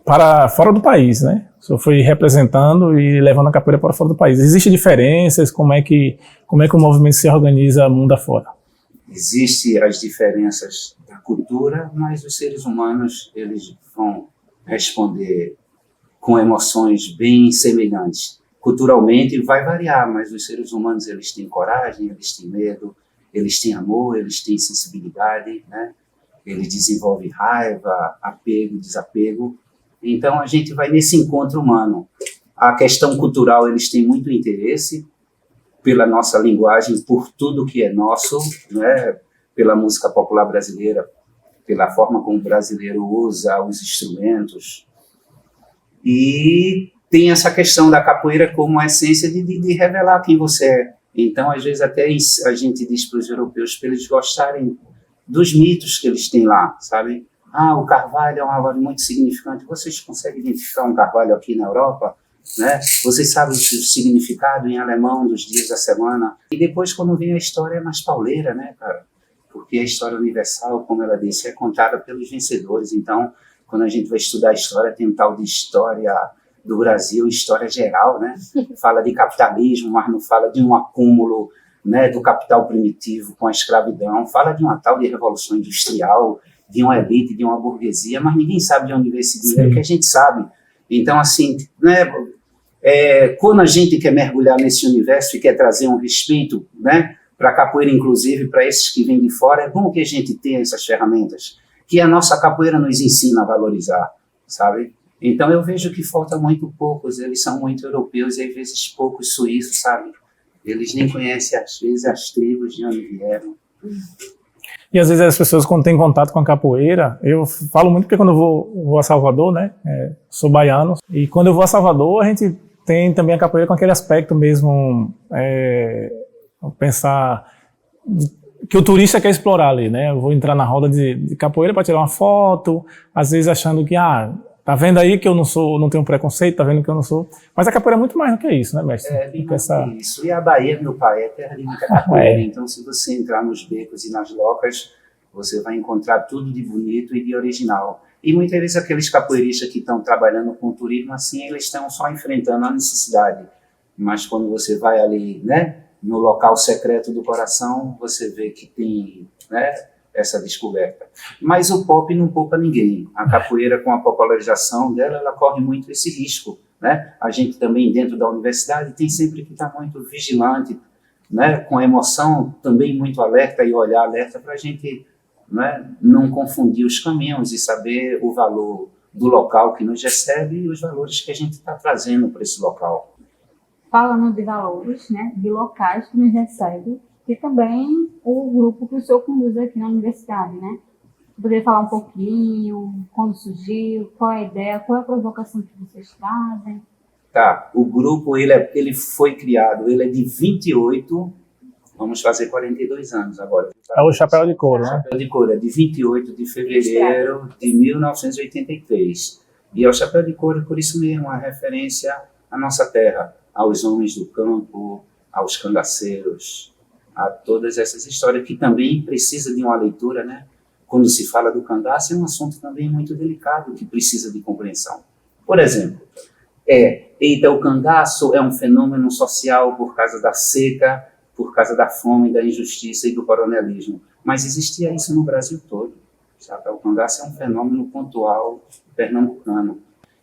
para fora do país, né? O senhor foi representando e levando a capoeira para fora do país. Existem diferenças? Como é que o movimento se organiza mundo afora?
Existem as diferenças da cultura, mas os seres humanos eles vão responder com emoções bem semelhantes. Culturalmente vai variar, mas os seres humanos eles têm coragem, eles têm medo, eles têm amor, eles têm sensibilidade, né? Eles desenvolvem raiva, apego, desapego. Então a gente vai nesse encontro humano. A questão cultural eles têm muito interesse pela nossa linguagem, por tudo que é nosso, né? Pela música popular brasileira, pela forma como o brasileiro usa os instrumentos. E tem essa questão da capoeira como a essência de revelar quem você é. Então, às vezes, até a gente diz para os europeus para eles gostarem dos mitos que eles têm lá, sabe? O carvalho é uma árvore muito significante. Vocês conseguem identificar um carvalho aqui na Europa? Né? Vocês sabem o significado em alemão dos dias da semana. E depois, quando vem a história, é mais pauleira, né, cara? Porque a história universal, como ela disse, é contada pelos vencedores. Então, quando a gente vai estudar a história, tem um tal de história do Brasil, história geral, né? Fala de capitalismo, mas não fala de um acúmulo, né, do capital primitivo com a escravidão. Fala de uma tal de revolução industrial, de uma elite, de uma burguesia, mas ninguém sabe de onde veio esse dinheiro, que a gente sabe. Então, assim, né, quando a gente quer mergulhar nesse universo e quer trazer um respeito, né, para a capoeira, inclusive, para esses que vêm de fora, é bom que a gente tenha essas ferramentas, que a nossa capoeira nos ensina a valorizar, sabe? Então, eu vejo que falta muito poucos, eles são muito europeus e, às vezes, poucos suíços, sabe? Eles nem conhecem, às vezes, as tribos de onde vieram.
E às vezes as pessoas, quando têm contato com a capoeira, eu falo muito porque quando eu vou a Salvador, né, sou baiano, e quando eu vou a Salvador, a gente tem também a capoeira com aquele aspecto mesmo, pensar que o turista quer explorar ali, né? Eu vou entrar na roda de capoeira para tirar uma foto, às vezes achando que, tá vendo aí que eu não tenho preconceito, tá vendo que eu não sou. Mas a capoeira é muito mais do que isso, né, mestre?
Bem mais que isso. E a Bahia, meu pai, é terra de muita capoeira. Então, se você entrar nos becos e nas locas, você vai encontrar tudo de bonito e de original. E muitas vezes aqueles capoeiristas que estão trabalhando com turismo, assim, eles estão só enfrentando a necessidade. Mas quando você vai ali, né, no local secreto do coração, você vê que tem, né, essa descoberta. Mas o pop não poupa ninguém. A capoeira, com a popularização dela, ela corre muito esse risco, né? A gente também, dentro da universidade, tem sempre que estar muito vigilante, né? Com a emoção também muito alerta e olhar alerta para a gente, né, não confundir os caminhos e saber o valor do local que nos recebe e os valores que a gente está trazendo para esse local.
Falando de valores, né, de locais que nos recebem, e também o grupo que o senhor conduz aqui na universidade, né? Poderia falar um pouquinho, quando surgiu, qual é a ideia, qual é a provocação que vocês trazem?
Tá, o grupo ele foi criado, ele é de 28, vamos fazer 42 anos agora.
É o Chapéu de Couro, né?
Chapéu de Couro, é de 28 de fevereiro de 1983. E é o Chapéu de Couro, por isso mesmo, uma referência à nossa terra, aos homens do campo, aos cangaceiros, a todas essas histórias que também precisa de uma leitura, né? Quando se fala do cangaço, é um assunto também muito delicado, que precisa de compreensão. Por exemplo, o cangaço é um fenômeno social por causa da seca, por causa da fome, da injustiça e do coronelismo. Mas existia isso no Brasil todo, sabe? O cangaço é um fenômeno pontual pernambucano.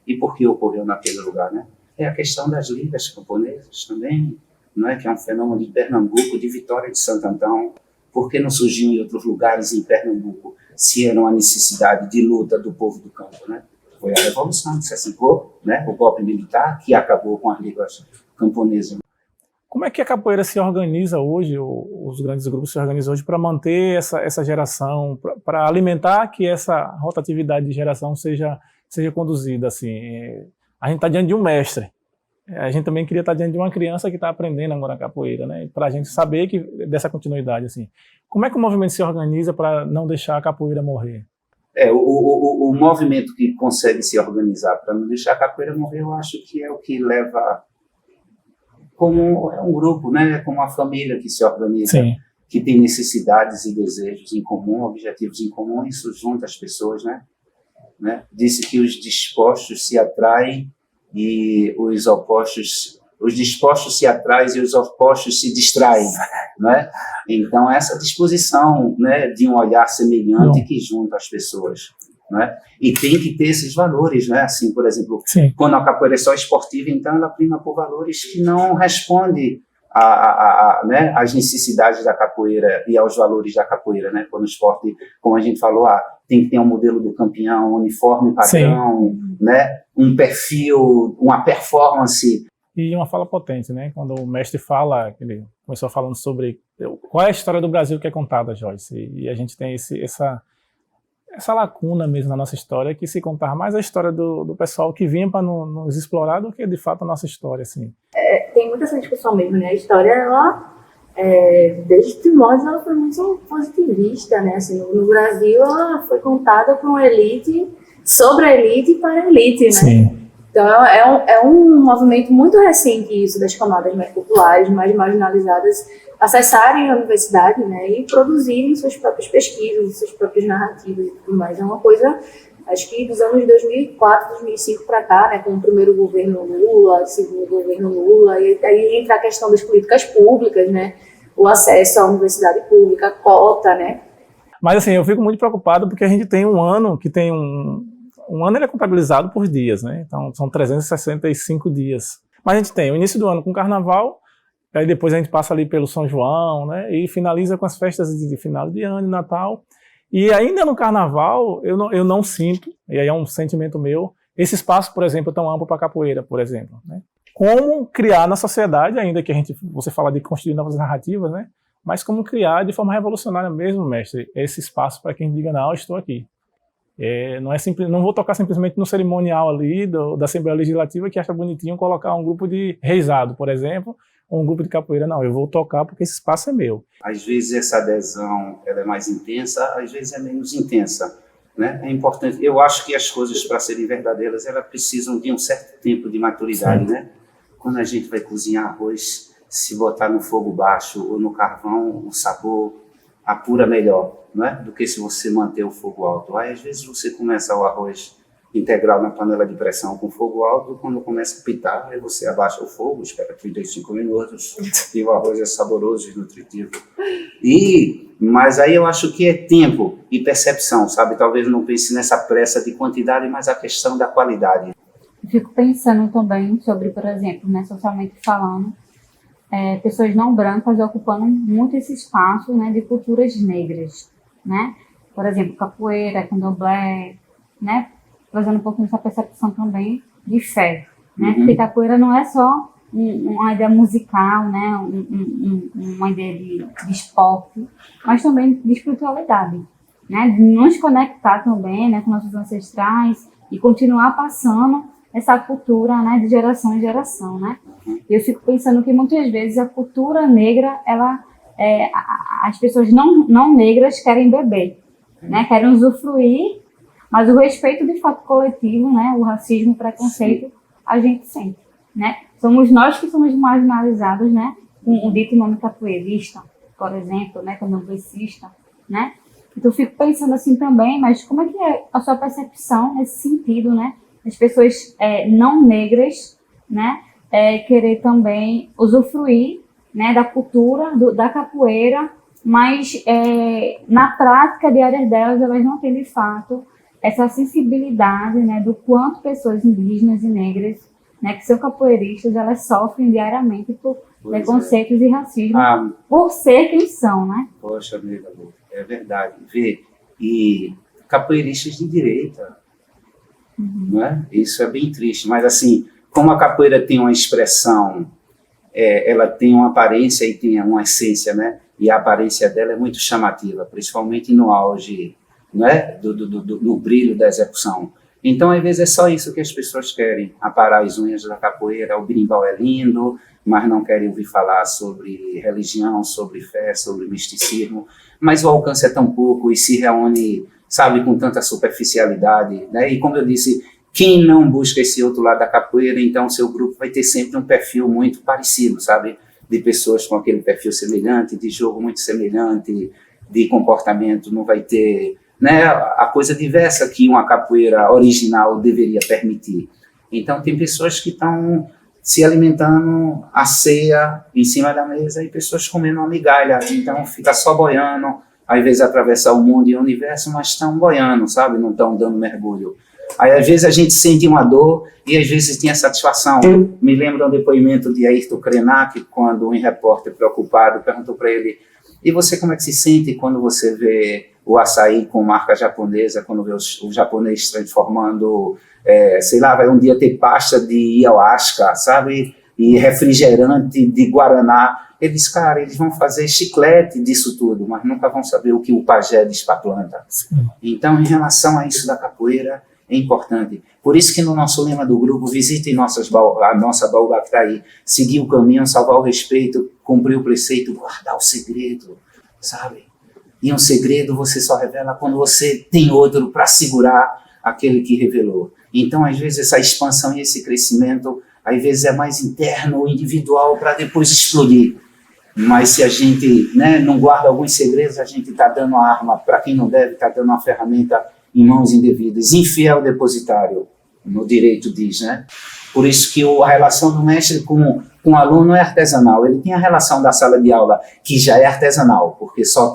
E por que ocorreu naquele lugar, né? É a questão das ligas camponesas também, não é? Que é um fenômeno de Pernambuco, de Vitória de Santo Antão. Por que não surgiu em outros lugares em Pernambuco, se era uma necessidade de luta do povo do campo, né? Foi a Revolução de 65, né? O golpe militar que acabou com as ligas camponesas.
Como é que a capoeira se organiza hoje, os grandes grupos se organizam hoje para manter essa geração, para alimentar que essa rotatividade de geração seja conduzida? Assim, a gente está diante de um mestre, a gente também queria estar diante de uma criança que está aprendendo agora a capoeira, né? Para a gente saber que dessa continuidade, assim. Como é que o movimento se organiza para não deixar a capoeira morrer?
O movimento que consegue se organizar para não deixar a capoeira morrer, eu acho que é o que leva, como é um grupo, né? Como uma família que se organiza,
Sim.
que tem necessidades e desejos em comum, objetivos em comum, isso junta as pessoas, né? Disse que os dispostos se atraem e os dispostos se atraem e os opostos se distraem, né? Então essa disposição, né, de um olhar semelhante que junta as pessoas, né? E tem que ter esses valores, né? Assim, por exemplo,
Sim.
quando a capoeira é só esportiva, então ela prima por valores que não respondem né, às necessidades da capoeira e aos valores da capoeira, né? Quando o esporte, como a gente falou, tem que ter um modelo do campeão, um uniforme padrão, né? Um perfil, uma performance.
E uma fala potente, né? Quando o mestre fala, ele começou falando sobre qual é a história do Brasil que é contada, Joyce. E a gente tem essa lacuna mesmo na nossa história, que se contar mais a história do pessoal que vinha para nos explorar do que, de fato, a nossa história, assim.
Tem muita essa discussão mesmo, né? A história, ela, desde os primórdios, ela foi muito positivista, né? Assim, no Brasil, ela foi contada por uma elite, sobre a elite e para a elite, né?
Sim.
Então, é um movimento muito recente isso, das camadas mais populares, mais marginalizadas, acessarem a universidade, né, e produzirem suas próprias pesquisas, suas próprias narrativas e tudo mais. É uma coisa, acho que dos anos 2004, 2005 para cá, né, com o primeiro governo Lula, o segundo governo Lula, e aí entra a questão das políticas públicas, né, o acesso à universidade pública, a cota, né.
Mas, assim, eu fico muito preocupado porque a gente tem um ano que tem um ano ele é contabilizado por dias, né? Então são 365 dias. Mas a gente tem o início do ano com carnaval, aí depois a gente passa ali pelo São João, né? E finaliza com as festas de final de ano, Natal. E ainda no carnaval eu não sinto, e aí é um sentimento meu, esse espaço, por exemplo, tão amplo para capoeira, por exemplo, né? Como criar na sociedade, ainda que você fala de construir novas narrativas, né? Mas como criar de forma revolucionária mesmo, mestre, esse espaço para quem diga, não, eu estou aqui. Não vou tocar simplesmente no cerimonial ali da Assembleia Legislativa que acha bonitinho colocar um grupo de reizado, por exemplo, ou um grupo de capoeira. Não, eu vou tocar porque esse espaço é meu.
Às vezes essa adesão ela é mais intensa, às vezes é menos intensa, né? É importante. Eu acho que as coisas, para serem verdadeiras, elas precisam de um certo tempo de maturidade, né? Quando a gente vai cozinhar arroz, se botar no fogo baixo ou no carvão, o sabor apura melhor, não é? Do que se você manter o fogo alto. Aí, às vezes, você começa o arroz integral na panela de pressão com fogo alto, quando começa a pitar, aí você abaixa o fogo, espera 35 minutos, e o arroz é saboroso e nutritivo. Mas aí eu acho que é tempo e percepção, sabe? Talvez não pense nessa pressa de quantidade, mas a questão da qualidade.
Eu fico pensando também sobre, por exemplo, né, socialmente falando, pessoas não brancas ocupando muito esse espaço, né, de culturas negras, né? Por exemplo, capoeira, candomblé, né? Trazendo um pouco dessa percepção também de fé, né? Porque capoeira não é só uma ideia musical, né? Uma ideia de esporte, mas também de espiritualidade, né? De nos conectar também, né, com nossos ancestrais e continuar passando essa cultura, né, de geração em geração, né? E eu fico pensando que muitas vezes a cultura negra, as pessoas não negras querem beber, né? Querem usufruir, mas o respeito de fato coletivo, né? O racismo, o preconceito, a gente sente, né? Somos nós que somos marginalizados, né? Com o dito nome capoeirista, por exemplo, né? Candomblessista, né? Então eu fico pensando assim também, mas como é que é a sua percepção nesse sentido, né? As pessoas não negras, né, querer também usufruir, né, da cultura, da capoeira, mas na prática diária delas, elas não têm de fato essa sensibilidade, né, do quanto pessoas indígenas e negras, né, que são capoeiristas, elas sofrem diariamente por preconceitos e racismo, por ser quem são, né?
Poxa, amiga, é verdade. E capoeiristas de direita, não é? Isso é bem triste, mas assim, como a capoeira tem uma expressão, ela tem uma aparência e tem uma essência, né? E a aparência dela é muito chamativa, principalmente no auge, né? No brilho da execução. Então, às vezes, é só isso que as pessoas querem, aparar as unhas da capoeira. O berimbau é lindo, mas não querem ouvir falar sobre religião, sobre fé, sobre misticismo, mas o alcance é tão pouco e se reúne, sabe, com tanta superficialidade, né? E como eu disse, quem não busca esse outro lado da capoeira, então o seu grupo vai ter sempre um perfil muito parecido, sabe? De pessoas com aquele perfil semelhante, de jogo muito semelhante, de comportamento, não vai ter, né, a coisa diversa que uma capoeira original deveria permitir. Então tem pessoas que estão se alimentando a ceia em cima da mesa e pessoas comendo uma migalha, então fica só boiando, às vezes atravessa o mundo e o universo, mas estão boiando, sabe? Não estão dando mergulho. Aí às vezes a gente sente uma dor e às vezes tem a satisfação. Me lembro um depoimento de Ayrton Krenak, quando um repórter preocupado perguntou para ele: e você como é que se sente quando você vê o açaí com marca japonesa, quando vê o japonês transformando, sei lá, vai um dia ter pasta de ayahuasca, sabe? E refrigerante de guaraná. Ele diz, cara, eles vão fazer chiclete disso tudo, mas nunca vão saber o que o pajé diz para a planta. Sim. Então, em relação a isso da capoeira, é importante. Por isso que no nosso lema do grupo, visitem a nossa baobá que está aí, seguir o caminho, salvar o respeito, cumprir o preceito, guardar o segredo, sabe? E um segredo você só revela quando você tem outro para segurar aquele que revelou. Então, às vezes, essa expansão e esse crescimento, às vezes é mais interno, individual, para depois explodir. Mas se a gente, né, não guarda alguns segredos, a gente está dando a arma para quem não deve, está dando uma ferramenta em mãos indevidas. Infiel depositário, no direito diz, né? Por isso que a relação do mestre com o aluno é artesanal. Ele tem a relação da sala de aula, que já é artesanal, porque só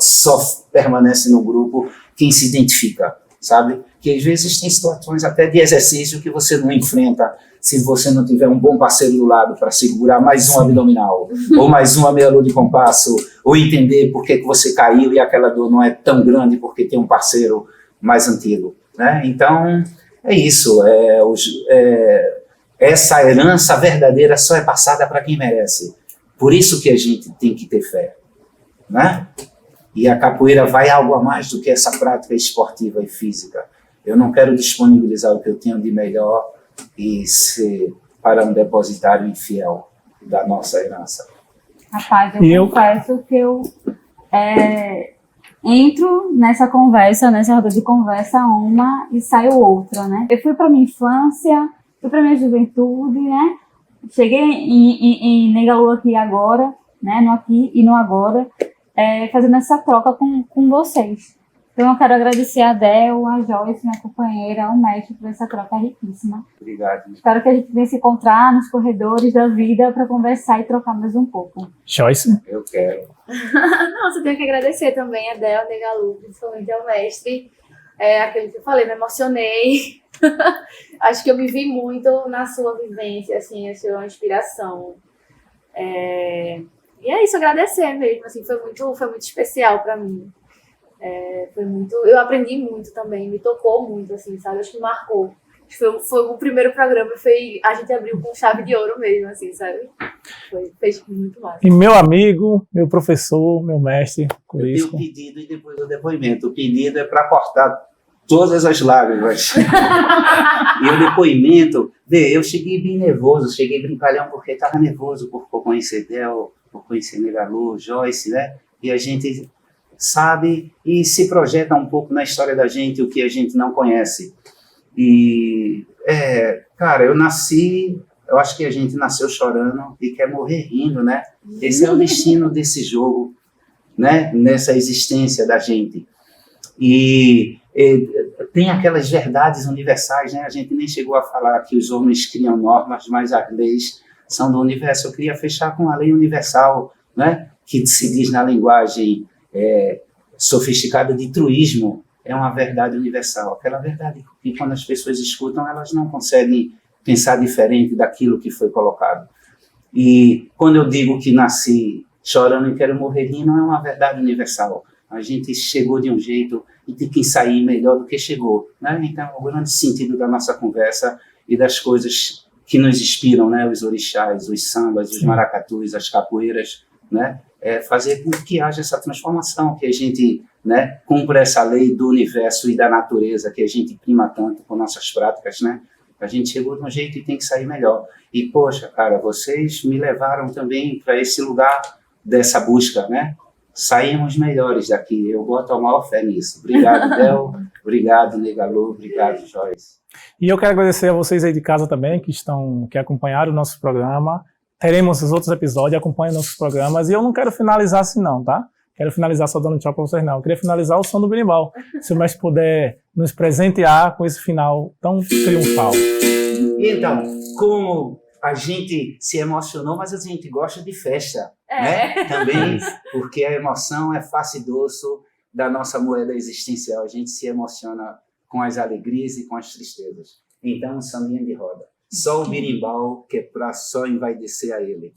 permanece no grupo quem se identifica, sabe? Que às vezes tem situações até de exercício que você não enfrenta se você não tiver um bom parceiro do lado para segurar mais um abdominal, ou mais uma meia lua de compasso, ou entender por que você caiu e aquela dor não é tão grande porque tem um parceiro mais antigo, né? Então, é isso. Essa herança verdadeira só é passada para quem merece. Por isso que a gente tem que ter fé, né? E a capoeira vai algo a mais do que essa prática esportiva e física. Eu não quero disponibilizar o que eu tenho de melhor e ser para um depositário infiel da nossa herança.
Rapaz, eu confesso que eu entro nessa conversa, nessa roda de conversa uma e saio outra, né? Eu fui para minha infância, fui para minha juventude, né? Cheguei em Negalu aqui agora, né? No aqui e no agora, fazendo essa troca com vocês. Então eu quero agradecer a Del, a Joyce, minha companheira, ao mestre por essa troca riquíssima.
Obrigado.
Espero que a gente venha se encontrar nos corredores da vida para conversar e trocar mais um pouco.
Joyce?
Eu quero.
Não, você tem que agradecer também a Del, a Negalu, principalmente ao mestre. Aquilo que eu falei, me emocionei. Acho que eu me vi muito na sua vivência, assim, a sua inspiração. E é isso, agradecer mesmo, assim, foi muito especial para mim. Eu aprendi muito também, me tocou muito, assim, sabe? Acho que marcou. Foi o primeiro programa, a gente abriu com chave de ouro mesmo, assim, sabe? Fez muito massa.
E meu amigo, meu professor, meu mestre, Corisco.
Eu tenho o pedido e depois o depoimento. O pedido é para cortar todas as lágrimas. E o depoimento, eu cheguei bem nervoso, cheguei brincalhão porque estava nervoso por conhecer Del, por conhecer Negalu, Joyce, né? E a gente sabe e se projeta um pouco na história da gente, o que a gente não conhece. E, cara, eu acho que a gente nasceu chorando e quer morrer rindo, né? Esse é o destino desse jogo, né? Nessa existência da gente. E tem aquelas verdades universais, né? A gente nem chegou a falar que os homens criam normas, mas as leis são do universo. Eu queria fechar com a lei universal, né? Que se diz na linguagem sofisticada de truísmo, é uma verdade universal. Aquela verdade que quando as pessoas escutam, elas não conseguem pensar diferente daquilo que foi colocado. E quando eu digo que nasci chorando e quero morrer rindo, não é uma verdade universal. A gente chegou de um jeito e tem que sair melhor do que chegou, né? Então, o grande sentido da nossa conversa e das coisas que nos inspiram, né? Os orixás, os sambas, os maracatus, as capoeiras, né? Fazer com que haja essa transformação, que a gente né, cumpra essa lei do universo e da natureza que a gente prima tanto com nossas práticas, né? A gente chegou de um jeito e tem que sair melhor. E, poxa, cara, vocês me levaram também para esse lugar dessa busca, né? Saímos melhores daqui. Eu boto a maior fé nisso. Obrigado, Del. Obrigado, Negalu. Obrigado, Joyce.
E eu quero agradecer a vocês aí de casa também, que acompanharam o nosso programa. Teremos os outros episódios, acompanhem nossos programas. E eu não quero finalizar assim não, tá? Quero finalizar só dando tchau para vocês não. Eu queria finalizar o som do berimbau. Se o mestre puder nos presentear com esse final tão triunfal.
Então, como a gente se emocionou, mas a gente gosta de festa, né? Também, porque a emoção é face e doço da nossa moeda existencial. A gente se emociona com as alegrias e com as tristezas. Então, um sambinha de roda. Só o berimbau, que é para só envaidecer a ele.